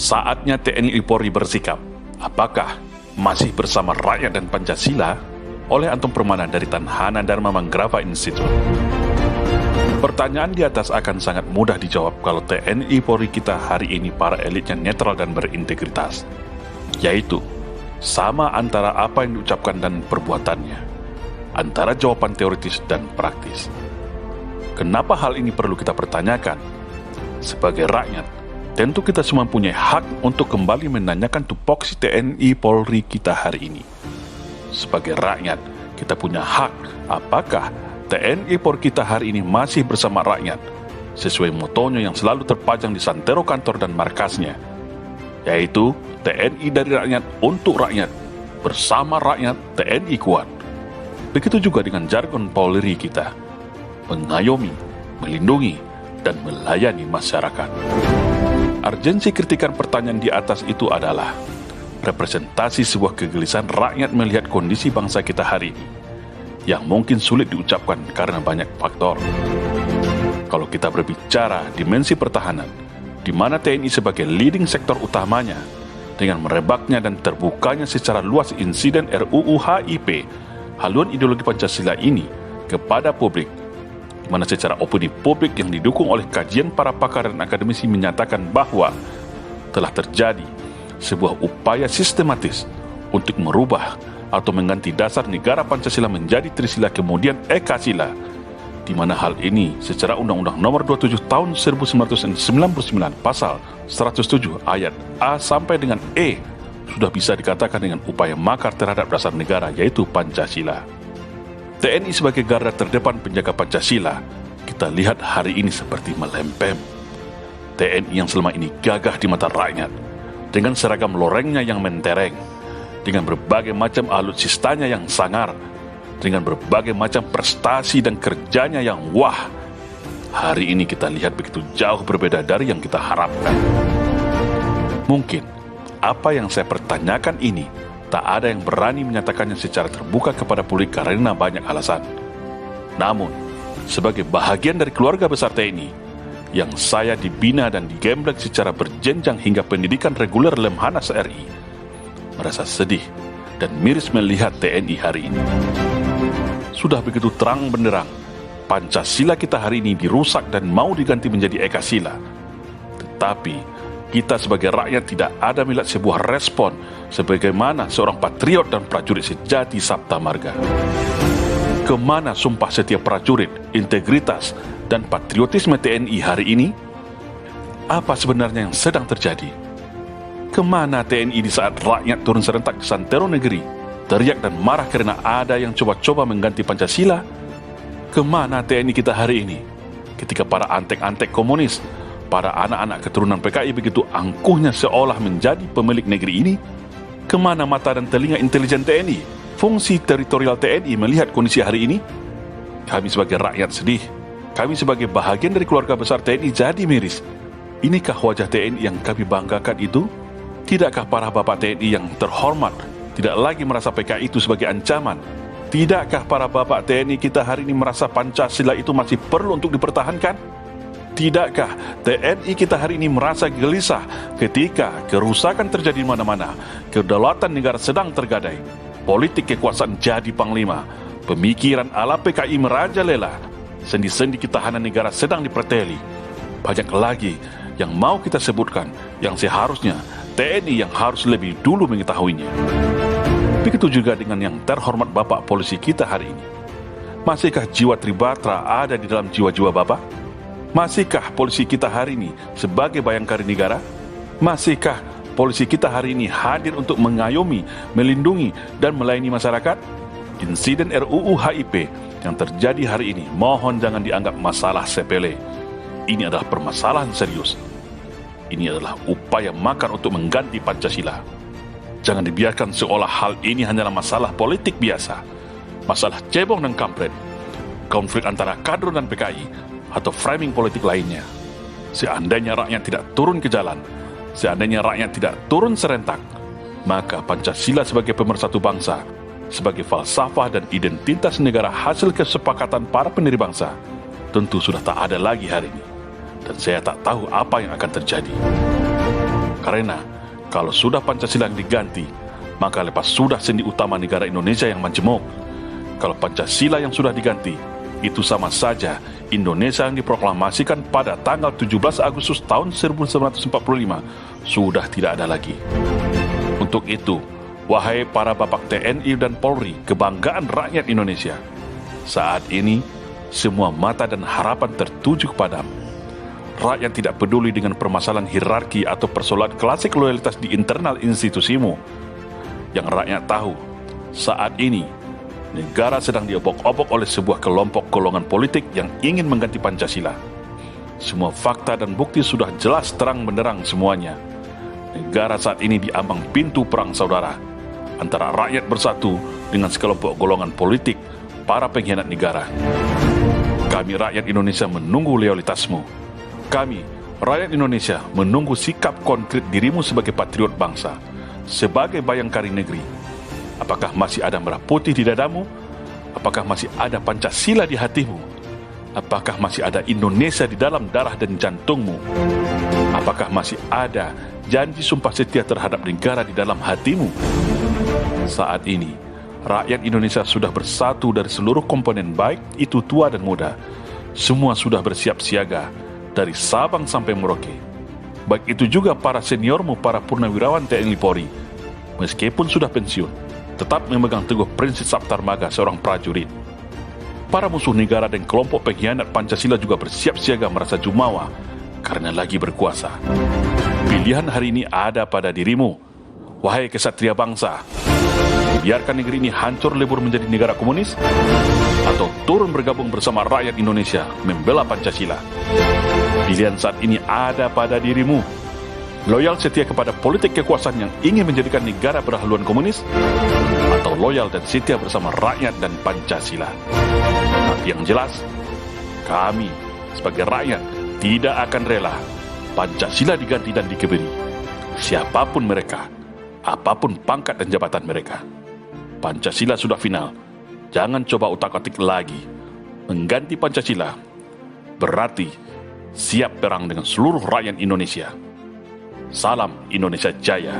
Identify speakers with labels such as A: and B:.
A: Saatnya TNI Polri bersikap. Apakah masih bersama rakyat dan Pancasila? Oleh Anton Permana dari Tanhana Dharma Manggrava Institute. Pertanyaan di atas akan sangat mudah dijawab kalau TNI Polri kita hari ini para elitnya netral dan berintegritas, yaitu sama antara apa yang diucapkan dan perbuatannya, antara jawaban teoritis dan praktis. Kenapa hal ini perlu kita pertanyakan? Sebagai rakyat, tentu kita semua punya hak untuk kembali menanyakan tupoksi TNI Polri kita hari ini. Sebagai rakyat, kita punya hak apakah TNI Polri kita hari ini masih bersama rakyat, sesuai motonya yang selalu terpajang di santero kantor dan markasnya, yaitu TNI dari rakyat untuk rakyat, bersama rakyat TNI kuat. Begitu juga dengan jargon Polri kita, mengayomi, melindungi, dan melayani masyarakat. Urgensi kritikan pertanyaan di atas itu adalah representasi sebuah kegelisahan rakyat melihat kondisi bangsa kita hari ini, yang mungkin sulit diucapkan karena banyak faktor. Kalau kita berbicara dimensi pertahanan, di mana TNI sebagai leading sektor utamanya, dengan merebaknya dan terbukanya secara luas insiden RUU HIP, haluan ideologi Pancasila ini kepada publik, di mana secara opini publik yang didukung oleh kajian para pakar dan akademisi menyatakan bahwa telah terjadi sebuah upaya sistematis untuk merubah atau mengganti dasar negara Pancasila menjadi Trisila kemudian Ekasila, di mana hal ini secara Undang-Undang Nomor 27 Tahun 1999 Pasal 107 Ayat A sampai dengan E sudah bisa dikatakan dengan upaya makar terhadap dasar negara, yaitu Pancasila. TNI sebagai garda terdepan penjaga Pancasila, kita lihat hari ini seperti melempem. TNI yang selama ini gagah di mata rakyat, dengan seragam lorengnya yang mentereng, dengan berbagai macam alutsistanya yang sangar, dengan berbagai macam prestasi dan kerjanya yang wah, hari ini kita lihat begitu jauh berbeda dari yang kita harapkan. Mungkin apa yang saya pertanyakan ini tak ada yang berani menyatakannya secara terbuka kepada publik karena banyak alasan. Namun, sebagai bahagian dari keluarga besar TNI, yang saya dibina dan digembleng secara berjenjang hingga pendidikan reguler Lemhanas RI, merasa sedih dan miris melihat TNI hari ini. Sudah begitu terang benderang, Pancasila kita hari ini dirusak dan mau diganti menjadi Ekasila. Tetapi, kita sebagai rakyat tidak ada melihat sebuah respon sebagaimana seorang patriot dan prajurit sejati Sabta Marga. Kemana sumpah setiap prajurit, integritas, dan patriotisme TNI hari ini? Apa sebenarnya yang sedang terjadi? Kemana TNI di saat rakyat turun serentak di santero negeri, teriak dan marah karena ada yang coba-coba mengganti Pancasila? Kemana TNI kita hari ini, ketika para antek-antek komunis, para anak-anak keturunan PKI begitu angkuhnya seolah menjadi pemilik negeri ini? Kemana mata dan telinga intelijen TNI, fungsi teritorial TNI melihat kondisi hari ini? Kami sebagai rakyat sedih. Kami sebagai bahagian dari keluarga besar TNI jadi miris. Inikah wajah TNI yang kami banggakan itu? Tidakkah para bapak TNI yang terhormat tidak lagi merasa PKI itu sebagai ancaman? Tidakkah para bapak TNI kita hari ini merasa Pancasila itu masih perlu untuk dipertahankan? Tidakkah TNI kita hari ini merasa gelisah ketika kerusakan terjadi di mana-mana, kedaulatan negara sedang tergadai, politik kekuasaan jadi panglima, pemikiran ala PKI merajalela, sendi-sendi ketahanan negara sedang diperteli. Banyak lagi yang mau kita sebutkan yang seharusnya TNI yang harus lebih dulu mengetahuinya. Begitu juga dengan yang terhormat Bapak Polisi kita hari ini. Masihkah jiwa Tribatra ada di dalam jiwa-jiwa Bapak? Masihkah polisi kita hari ini sebagai bayangkari negara? Masihkah polisi kita hari ini hadir untuk mengayomi, melindungi, dan melayani masyarakat? Insiden RUU HIP yang terjadi hari ini mohon jangan dianggap masalah sepele. Ini adalah permasalahan serius. Ini adalah upaya makar untuk mengganti Pancasila. Jangan dibiarkan seolah hal ini hanyalah masalah politik biasa, masalah cebong dan kampret, konflik antara kader dan PKI, atau framing politik lainnya. Seandainya rakyat tidak turun ke jalan, seandainya rakyat tidak turun serentak, maka Pancasila sebagai pemersatu bangsa, sebagai falsafah dan identitas negara hasil kesepakatan para pendiri bangsa, tentu sudah tak ada lagi hari ini. Dan saya tak tahu apa yang akan terjadi. Karena kalau sudah Pancasila yang diganti, maka lepas sudah sendi utama negara Indonesia yang majemuk. Kalau Pancasila yang sudah diganti, itu sama saja Indonesia yang diproklamasikan pada tanggal 17 Agustus tahun 1945 sudah tidak ada lagi. Untuk itu, wahai para bapak TNI dan Polri, kebanggaan rakyat Indonesia, saat ini semua mata dan harapan tertuju kepadamu. Rakyat tidak peduli dengan permasalahan hierarki atau persoalan klasik loyalitas di internal institusimu. Yang rakyat tahu, saat ini negara sedang diobok-obok oleh sebuah kelompok golongan politik yang ingin mengganti Pancasila. Semua fakta dan bukti sudah jelas terang benderang semuanya. Negara saat ini diambang pintu perang saudara antara rakyat bersatu dengan sekelompok golongan politik, para pengkhianat negara. Kami rakyat Indonesia menunggu loyalitasmu. Kami rakyat Indonesia menunggu sikap konkret dirimu sebagai patriot bangsa, sebagai bayangkari negeri. Apakah masih ada merah putih di dadamu? Apakah masih ada Pancasila di hatimu? Apakah masih ada Indonesia di dalam darah dan jantungmu? Apakah masih ada janji sumpah setia terhadap negara di dalam hatimu? Saat ini, rakyat Indonesia sudah bersatu dari seluruh komponen, baik itu tua dan muda. Semua sudah bersiap siaga, dari Sabang sampai Merauke. Baik itu juga para seniormu, para purnawirawan TNI Polri. Meskipun sudah pensiun, tetap memegang teguh prinsip Sabta Marga seorang prajurit. Para musuh negara dan kelompok pengkhianat Pancasila juga bersiap siaga merasa jumawa karena lagi berkuasa. Pilihan hari ini ada pada dirimu, wahai kesatria bangsa. Biarkan negeri ini hancur lebur menjadi negara komunis, atau turun bergabung bersama rakyat Indonesia membela Pancasila. Pilihan saat ini ada pada dirimu. Loyal setia kepada politik kekuasaan yang ingin menjadikan negara berhaluan komunis, atau loyal dan setia bersama rakyat dan Pancasila. Tapi yang jelas, kami sebagai rakyat tidak akan rela Pancasila diganti dan dikebiri. Siapapun mereka, apapun pangkat dan jabatan mereka, Pancasila sudah final. Jangan coba utak-atik lagi. Mengganti Pancasila berarti siap perang dengan seluruh rakyat Indonesia. Salam Indonesia Jaya.